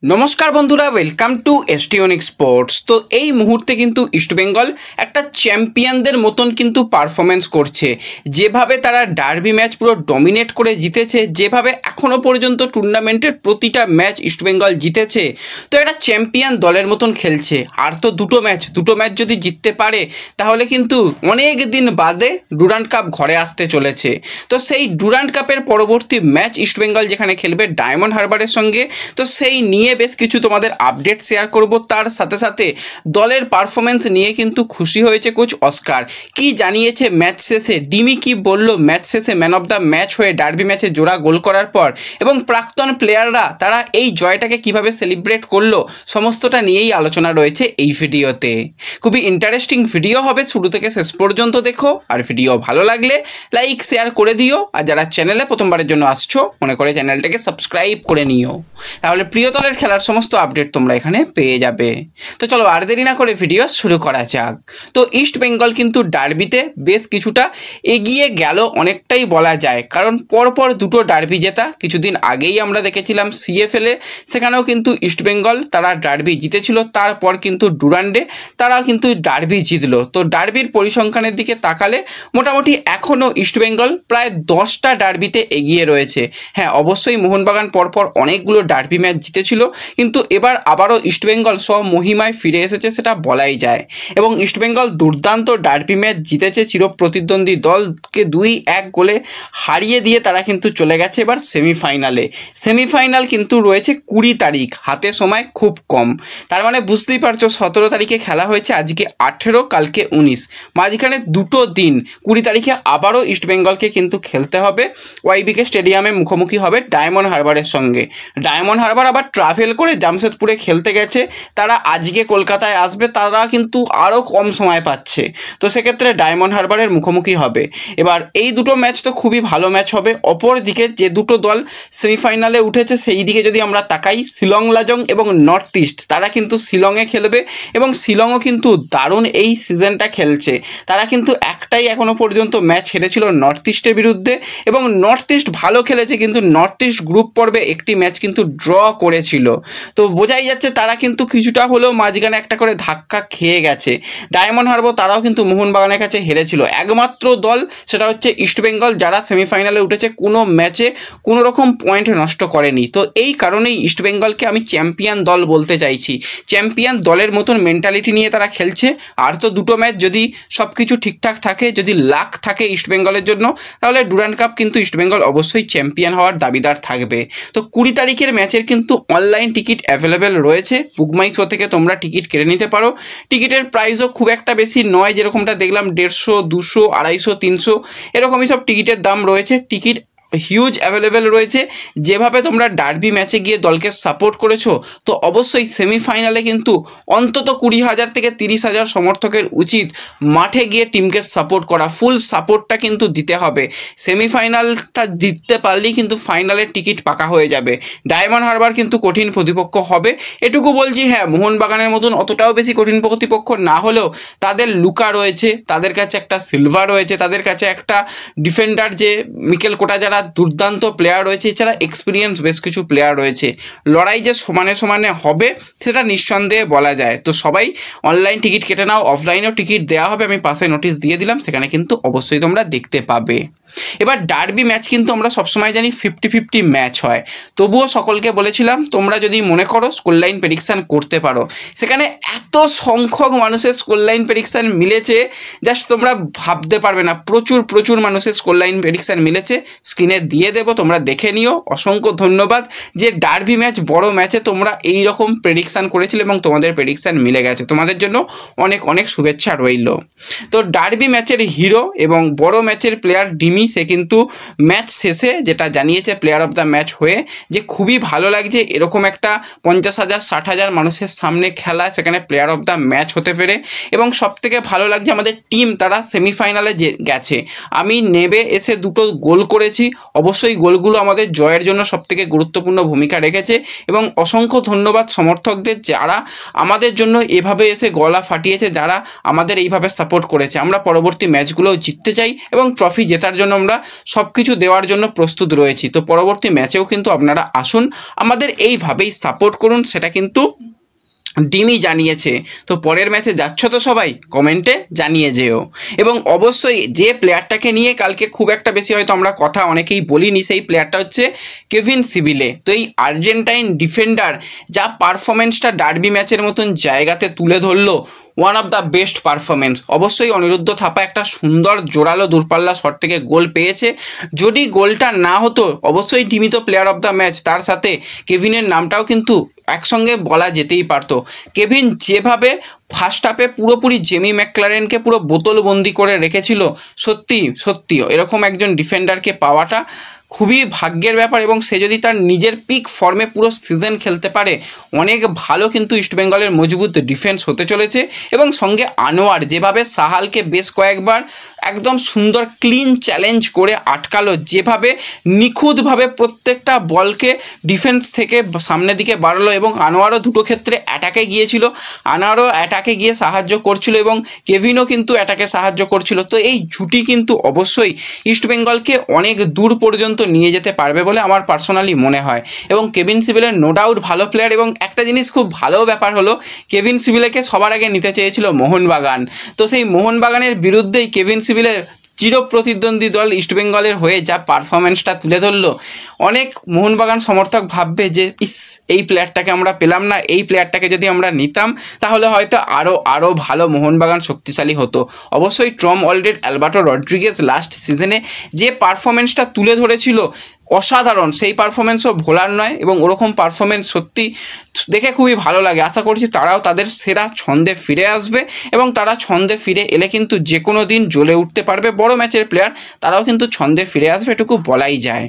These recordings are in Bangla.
नमस्कार बंधुरा वेलकम टू एस्टियोनिक स्पोर्ट्स। तो এই মুহূর্তে কিন্তু ইস্টবেঙ্গল একটা চ্যাম্পিয়নদের মতন কিন্তু পারফরমেন্স করছে। যেভাবে তারা ডার্বি ম্যাচ পুরো ডমিনেট করে জিতেছে, যেভাবে এখনো পর্যন্ত টুর্নামেন্টের প্রতিটা ম্যাচ ইস্টবেঙ্গল জিতেছে, তো একটা চ্যাম্পিয়ন দলের মতন খেলছে। আর তো দুটো ম্যাচ যদি জিততে পারে তাহলে কিন্তু অনেক দিন বাদে ডুরান্ড কাপ ঘরে আসতে চলেছে। তো সেই ডুরান্ড কাপের পরবর্তী ম্যাচ ইস্টবেঙ্গল যেখানে খেলবে ডায়মন্ড হারবারের সঙ্গে, তো সেই নিয়ে বেশ কিছু তোমাদের আপডেট শেয়ার করব। তার সাথে সাথে দলের পারফরমেন্স নিয়ে কিন্তু খুশি হয়েছে কোচ অস্কার। কি জানিয়েছে ম্যাচ শেষে, ডিমি কি বলল ম্যাচ শেষে ম্যান অফ দ্য ম্যাচ হয়ে ডার্বি ম্যাচে জোড়া গোল করার পর, এবং প্রাক্তন প্লেয়াররা তারা এই জয়টাকে কিভাবে সেলিব্রেট করলো, সমস্তটা নিয়েই আলোচনা রয়েছে এই ভিডিওতে। খুবই ইন্টারেস্টিং ভিডিও হবে, শুরু থেকে শেষ পর্যন্ত দেখো। আর ভিডিও ভালো লাগলে লাইক শেয়ার করে দিও, আর যারা চ্যানেলে প্রথমবারের জন্য আসছো মনে করে চ্যানেলটাকে সাবস্ক্রাইব করে নিও, তাহলে প্রিয় দলের খেলার সমস্ত আপডেট তোমরা এখানে পেয়ে যাবে। তো চলো আর দেরি না করে ভিডিও শুরু করা যাক। তো ইস্ট বেঙ্গল কিন্তু ডার্বিতে বেশ কিছুটা এগিয়ে গেল অনেকটাই বলা যায়, কারণ পরপর দুটো ডার্বি জেতা। কিছুদিন আগেই আমরা দেখেছিলাম সিএফএলে, সেখানেও কিন্তু ইস্ট বেঙ্গল তারা ডার্বি জিতেছিল। তারপর কিন্তু ডুরান্ডে তারাও কিন্তু ডার্বি জিতলো। তো ডার্বির পরিসংখ্যানের দিকে তাকালে মোটামুটি এখনও ইস্ট বেঙ্গল প্রায় 10টা ডার্বিতে এগিয়ে রয়েছে। হ্যাঁ, অবশ্যই মোহনবাগান পরপর অনেকগুলো ডার্বি ম্যাচ জিতেছিল, কিন্তু এবার আবারও ইস্টবেঙ্গল সব মহিমায় ফিরে এসেছে সেটা বলাই যায়। এবং ইস্টবেঙ্গল দুর্দান্ত ডার্বি ম্যাচ জিতেছে, চিরপ্রতিদ্বন্দ্বী দলকে 2-1 গোলে হারিয়ে দিয়ে তারা কিন্তু চলে গেছে এবার সেমিফাইনালে। সেমিফাইনাল কিন্তু রয়েছে 20 তারিখ, হাতে সময় খুব কম। তার মানে বুঝতেই পারছো 17 তারিখে খেলা হয়েছে, আজকে 18, কালকে 19, মাঝখানে দুটো দিন। 20 তারিখে আবারও ইস্টবেঙ্গলকে কিন্তু খেলতে হবে, ওয়াইবিকে স্টেডিয়ামে মুখোমুখি হবে ডায়মন্ড হারবারের সঙ্গে। ডায়মন্ড হারবার আবার ট্রাভেল করে জামশেদপুরে খেলতে গেছে, তারা আজকে কলকাতায় আসবে, তারা কিন্তু আরও কম সময় পাচ্ছে। তো সেক্ষেত্রে ডায়মন্ড হারবারের মুখোমুখি হবে। এবার এই দুটো ম্যাচ তো খুবই ভালো ম্যাচ হবে। অপর দিকে যে দুটো দল সেমিফাইনালে উঠেছে সেই দিকে যদি আমরা তাকাই, শিলং লাজং এবং নর্থ ইস্ট, তারা কিন্তু শিলংয়ে খেলবে, এবং শিলংও কিন্তু দারুণ এই সিজনটা খেলছে। তারা কিন্তু একটাই এখনও পর্যন্ত ম্যাচ হেরেছিল নর্থ ইস্টের বিরুদ্ধে, এবং নর্থ ইস্ট ভালো খেলেছে, কিন্তু নর্থ ইস্ট গ্রুপ পর্বে একটি ম্যাচ কিন্তু ড্র করেছিল। তো বোঝাই যাচ্ছে তারা কিন্তু কিছুটা হলেও মাঝখানে একটা করে ধাক্কা খেয়ে গেছে। ডায়মন্ড হারবার তারাও কিন্তু মোহনবাগানের কাছে হেরেছিল। একমাত্র দল সেটা হচ্ছে ইস্টবেঙ্গল, যারা সেমিফাইনালে উঠেছে, কোনো ম্যাচে কোনো রকম পয়েন্ট নষ্ট করেনি। তো এই কারণেই ইস্টবেঙ্গলকে আমি চ্যাম্পিয়ন দল বলতে চাইছি। চ্যাম্পিয়ন দলের মতন মেন্টালিটি নিয়ে তারা খেলছে। আর তো দুটো ম্যাচ যদি সব কিছু ঠিকঠাক থাকে, যদি লাক থাকে ইস্টবেঙ্গলের জন্য, তাহলে ডুরান্ড কাপ কিন্তু ইস্টবেঙ্গল অবশ্যই চ্যাম্পিয়ন হওয়ার দাবিদার থাকবে। তো 20 তারিখের ম্যাচের কিন্তু অনলাইন টিকিট অ্যাভেলেবেল রয়েছে, বুকমাই শো থেকে তোমরা টিকিট কেটে নিতে পারো। টিকিটের প্রাইসও খুব একটা বেশি নয়, যেরকমটা দেখলাম 150, 200, 250, 300 এরকমই সব টিকিটের দাম রয়েছে। টিকিট হিউজ অ্যাভেলেবেল রয়েছে। যেভাবে তোমরা ডার্বি ম্যাচে গিয়ে দলকে সাপোর্ট করেছো, তো অবশ্যই সেমিফাইনালে কিন্তু অন্তত 20,000 থেকে 30,000 সমর্থকের উচিত মাঠে গিয়ে টিমকে সাপোর্ট করা। ফুল সাপোর্টটা কিন্তু দিতে হবে। সেমিফাইনালটা জিততে পারলেই কিন্তু ফাইনালের টিকিট পাকা হয়ে যাবে। ডায়মন্ড হারবার কিন্তু কঠিন প্রতিপক্ষ হবে, এটুকু বলছি। হ্যাঁ, মোহনবাগানের মতন অতটাও বেশি কঠিন প্রতিপক্ষ না হলেও তাদের লুকা রয়েছে, তাদের কাছে একটা সিলভা রয়েছে, তাদের কাছে একটা ডিফেন্ডার যে মিকেল কোটা, যারা দুর্দান্ত প্লেয়ার রয়েছে, এছাড়া এক্সপিরিয়েন্স বেশ কিছু প্লেয়ার রয়েছে। লড়াই যে সমানে সমানে হবে সেটা নিঃসন্দেহে বলা যায়। তো সবাই অনলাইন টিকিট কেটে নাও, অফলাইনেও টিকিট দেওয়া হবে, আমি পাশে নোটিশ দিয়ে দিলাম, সেখানে কিন্তু অবশ্যই তোমরা দেখতে পাবে। এবার ডার্বি ম্যাচ কিন্তু আমরা সবসময় জানি 50-50 ম্যাচ হয়। তবুও সকলকে বলেছিলাম তোমরা যদি মনে করো স্কোর লাইন প্রেডিকশান করতে পারো, সেখানে এত সংখ্যক মানুষের স্কোর লাইন প্রেডিকশান মিলেছে জাস্ট তোমরা ভাবতে পারবে না। প্রচুর মানুষের স্কোর লাইন প্রেডিকশান মিলেছে, স্ক্রিনে দিয়ে দেবো, তোমরা দেখে নিও। অসংখ্য ধন্যবাদ যে ডার্বি ম্যাচ, বড় ম্যাচে তোমরা এই রকম প্রেডিকশান করেছিলে এবং তোমাদের প্রেডিকশান মিলে গেছে। তোমাদের জন্য অনেক শুভেচ্ছা রইল। তো ডার্বি ম্যাচের হিরো এবং বড় ম্যাচের প্লেয়ার ডিমি, সে কিন্তু ম্যাচ শেষে যেটা জানিয়েছে প্লেয়ার অফ দ্য ম্যাচ হয়ে, যে খুবই ভালো লাগছে এরকম একটা 50,000 60,000 মানুষের সামনে খেলা, সেখানে প্লেয়ার অফ দ্য ম্যাচ হতে পেরে। এবং সবথেকে ভালো লাগছে আমাদের টিম, তারা সেমিফাইনালে গেছে। আমি নেবে এসে দুটো গোল করেছি, অবশ্যই গোলগুলো আমাদের জয়ের জন্য সবথেকে গুরুত্বপূর্ণ ভূমিকা রেখেছে। এবং অসংখ্য ধন্যবাদ সমর্থকদের, যারা আমাদের জন্য এভাবে এসে গলা ফাটিয়েছে, যারা আমাদের এইভাবে সাপোর্ট করেছে। আমরা পরবর্তী ম্যাচগুলোও জিততে চাই এবং ট্রফি জেতার জন্য জন্য আমরা সব কিছু দেওয়ার জন্য প্রস্তুত রয়েছি। তো পরবর্তী ম্যাচেও কিন্তু আপনারা আসুন, আমাদের এইভাবেই সাপোর্ট করুন, সেটা কিন্তু ডিমি জানিয়েছে। তো পরের ম্যাচে যাচ্ছ তো সবাই কমেন্টে জানিয়ে যেও। এবং অবশ্যই যে প্লেয়ারটাকে নিয়ে কালকে খুব একটা বেশি হয়তো আমরা কথা অনেকেই বলিনি, সেই প্লেয়ারটা হচ্ছে কেভিন সিবিলে। তো এই আর্জেন্টাইন ডিফেন্ডার যা পারফরমেন্সটা ডার্বি ম্যাচের মতন জায়গাতে তুলে ধরলো, one of the best performance. অবশ্যই অনিরুদ্ধ থাপা একটা সুন্দর জোরালো দূরপাল্লা শট থেকে গোল পেয়েছে। যদি গোলটা না হতো অবশ্যই ডিমি তো প্লেয়ার অফ দ্য ম্যাচ, তার সাথে কেভিনের নামটাও কিন্তু একসঙ্গে বলা যেতেই পারতো। কেভিন যেভাবে ফার্স্ট হাফে পুরোপুরি জেমি ম্যাকলারেনকে পুরো বোতলবন্দি করে রেখেছিল, সত্যিও এরকম একজন ডিফেন্ডারকে পাওয়াটা খুবই ভাগ্যের ব্যাপার। এবং সে যদি তার নিজের পিক ফর্মে পুরো সিজন খেলতে পারে, অনেক ভালো কিন্তু ইস্টবেঙ্গলের মজবুত ডিফেন্স হতে চলেছে। এবং সঙ্গে আনোয়ার যেভাবে সাহালকে বেশ কয়েকবার একদম সুন্দর ক্লিন চ্যালেঞ্জ করে আটকালো, যেভাবে নিখুঁতভাবে প্রত্যেকটা বলকে ডিফেন্স থেকে সামনের দিকে বাড়ালো, এবং আনোয়ারও দুটো ক্ষেত্রে অ্যাটাকে গিয়েছিল, আনোয়ারও অ্যাটাকে গিয়ে সাহায্য করছিল এবং কেভিনও কিন্তু অ্যাটাকে সাহায্য করছিল। তো এই জুটি কিন্তু অবশ্যই ইস্টবেঙ্গলকে অনেক দূর পর্যন্ত নিয়ে যেতে পারবে বলে আমার পার্সোনালি মনে হয়। এবং কেভিন সিবিলের নো ডাউট ভালো প্লেয়ার। এবং একটা জিনিস খুব ভালো ব্যাপার হলো, কেভিন সিবিলেকে সবার আগে নিতে চেয়েছিল মোহনবাগান। তো সেই মোহনবাগানের বিরুদ্ধেই কেভিন সিবিলের চিরপ্রতিদ্বন্দ্বী দল ইস্টবেঙ্গলের হয়ে যা পারফরমেন্সটা তুলে ধরলো, অনেক মোহনবাগান সমর্থক ভাববে যে এই প্লেয়ারটাকে আমরা পেলাম না, এই প্লেয়ারটাকে যদি আমরা নিতাম তাহলে হয়তো আরও ভালো মোহনবাগান শক্তিশালী হতো। অবশ্যই টম অলরেড, অ্যালবার্টো রড্রিগেজ লাস্ট সিজনে যে পারফরমেন্সটা তুলে ধরেছিল অসাধারণ, সেই পারফরমেন্সও ভোলার নয়। এবং ওরকম পারফরমেন্স সত্যি দেখে খুবই ভালো লাগে। আশা করছি তারাও তাদের সেরা ছন্দে ফিরে আসবে, এবং তারা ছন্দে ফিরে এলে কিন্তু যে কোনো দিন জ্বলে উঠতে পারবে। বড় ম্যাচের প্লেয়ার তারাও কিন্তু ছন্দে ফিরে আসবে, এটুকু বলাই যায়।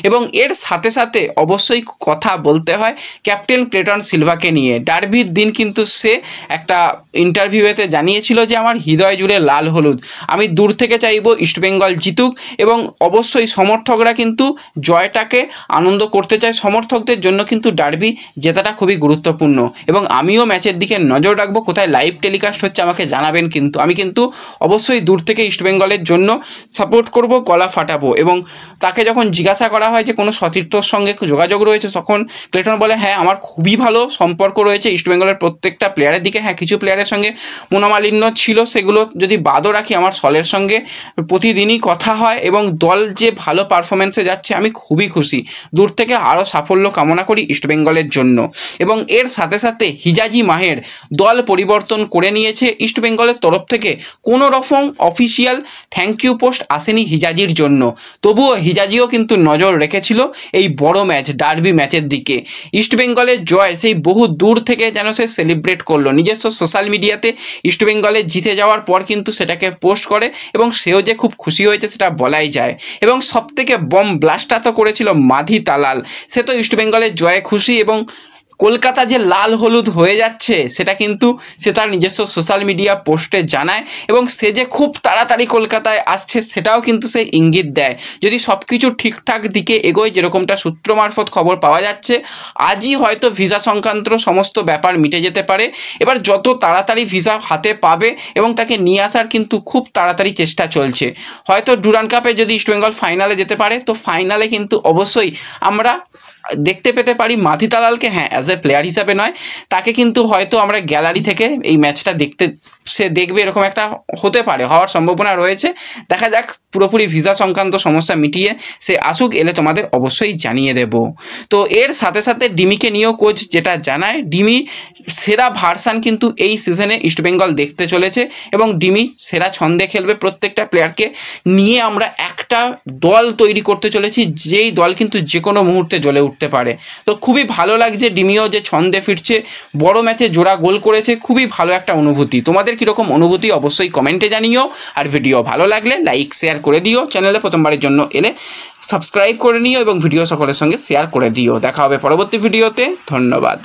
এবং এর সাথে সাথে অবশ্যই কথা বলতে হয় ক্যাপ্টেন ক্লেটন সিলভাকে নিয়ে। ডার্বির দিন কিন্তু সে একটা ইন্টারভিউতে জানিয়েছিল যে আমার হৃদয় জুড়ে লাল হলুদ, আমি দূর থেকে চাইবো ইস্টবেঙ্গল জিতুক। এবং অবশ্যই সমর্থকরা কিন্তু জয়টাকে আনন্দ করতে চায়, সমর্থকদের জন্য কিন্তু ডার্বি জেতাটা খুবই গুরুত্বপূর্ণ। এবং আমিও ম্যাচের দিকে নজর রাখবো, কোথায় লাইভ টেলিকাস্ট হচ্ছে আমাকে জানাবেন। কিন্তু আমি কিন্তু অবশ্যই দূর থেকে ইস্টবেঙ্গলের জন্য সাপোর্ট করব, গলা ফাটাবো। এবং তাকে যখন জিজ্ঞাসা করা হয় যে কোনো সতীর্থর সঙ্গে যোগাযোগ রয়েছে, তখন ক্লেটন বলে হ্যাঁ আমার খুবই ভালো সম্পর্ক রয়েছে ইস্টবেঙ্গলের প্রত্যেকটা প্লেয়ারের দিকে। হ্যাঁ কিছু প্লেয়ারের সঙ্গে মনোমালিন্য ছিল, সেগুলো যদি বাদও রাখি আমার সলের সঙ্গে প্রতিদিনই কথা হয়। এবং দল যে ভালো পারফরমেন্সে যাচ্ছে আমি খুবই খুশি, দূর থেকে আরও সাফল্য কামনা করি ইস্টবেঙ্গলের জন্য। এবং এর সাথে সাথে হিজাজি মাহের দল পরিবর্তন করে নিয়েছে ইস্টবেঙ্গলের তরফ থেকে। কোনো রকম অফিসিয়াল থ্যাংক ইউ পোস্ট আসেনি হিজাজির জন্য, তবুও হিজাজিও কিন্তু নজর রেখেছিল এই বড় ম্যাচ ডার্বি ম্যাচের দিকে। ইস্টবেঙ্গলের জয় সেই বহু দূর থেকে যেন সে সেলিব্রেট করলো, নিজস্ব সোশ্যাল মিডিয়াতে ইস্টবেঙ্গলে জিতে যাওয়ার পর কিন্তু সেটাকে পোস্ট করে, এবং সেও যে খুব খুশি হয়েছে সেটা বলাই যায়। এবং সবথেকে বম ব্লাস্টটা তো করেছিল মাধি তালাল, সে তো ইস্টবেঙ্গলের জয়ে খুশি। এবং কলকাতা যে লাল হলুদ হয়ে যাচ্ছে সেটা কিন্তু সে তার নিজস্ব সোশ্যাল মিডিয়া পোস্টে জানায়, এবং সে যে খুব তাড়াতাড়ি কলকাতায় আসছে সেটাও কিন্তু সে ইঙ্গিত দেয়। যদি সব কিছু ঠিকঠাক দিকে এগোয়, যেরকমটা সূত্র মারফত খবর পাওয়া যাচ্ছে, আজই হয়তো ভিসা সংক্রান্ত সমস্ত ব্যাপার মিটে যেতে পারে। এবার যত তাড়াতাড়ি ভিসা হাতে পাবে এবং তাকে নিয়ে আসার কিন্তু খুব তাড়াতাড়ি চেষ্টা চলছে। হয়তো ডুরান্ড কাপে যদি ইস্টবেঙ্গল ফাইনালে যেতে পারে, তো ফাইনালে কিন্তু অবশ্যই আমরা দেখতে পেতে পারি মাধি তালালকে। হ্যাঁ অ্যাজ এ প্লেয়ার হিসাবে নয়, তাকে কিন্তু হয়তো আমরা গ্যালারি থেকে এই ম্যাচটা সে দেখবে, এরকম একটা হতে পারে, হওয়ার সম্ভাবনা রয়েছে। দেখা যাক, পুরোপুরি ভিসা সংক্রান্ত সমস্যা মিটিয়ে সে আসুক, এলে তোমাদের অবশ্যই জানিয়ে দেব। তো এর সাথে সাথে ডিমিকে নিয়েও কোচ যেটা জানায়, ডিমি সেরা ভার্সান কিন্তু এই সিজনে ইস্টবেঙ্গল দেখতে চলেছে, এবং ডিমি সেরা ছন্দে খেলবে। প্রত্যেকটা প্লেয়ারকে নিয়ে আমরা একটা দল তৈরি করতে চলেছি, যেই দল কিন্তু যে কোনো মুহূর্তে জ্বলে উঠতে পারে। তো খুবই ভালো লাগছে, ডিমিও যে ছন্দে ফিরছে, বড় ম্যাচে জোড়া গোল করেছে, খুবই ভালো একটা অনুভূতি। তোমাদের কীরকম অনুভূতি অবশ্যই কমেন্টে জানিও। আর ভিডিও ভালো লাগলে লাইক শেয়ার করে দিও, চ্যানেলে প্রথমবারের জন্য এলে সাবস্ক্রাইব করে নিও, এবং ভিডিও সকলের সঙ্গে শেয়ার করে দিও। দেখা হবে পরবর্তী ভিডিওতে, ধন্যবাদ।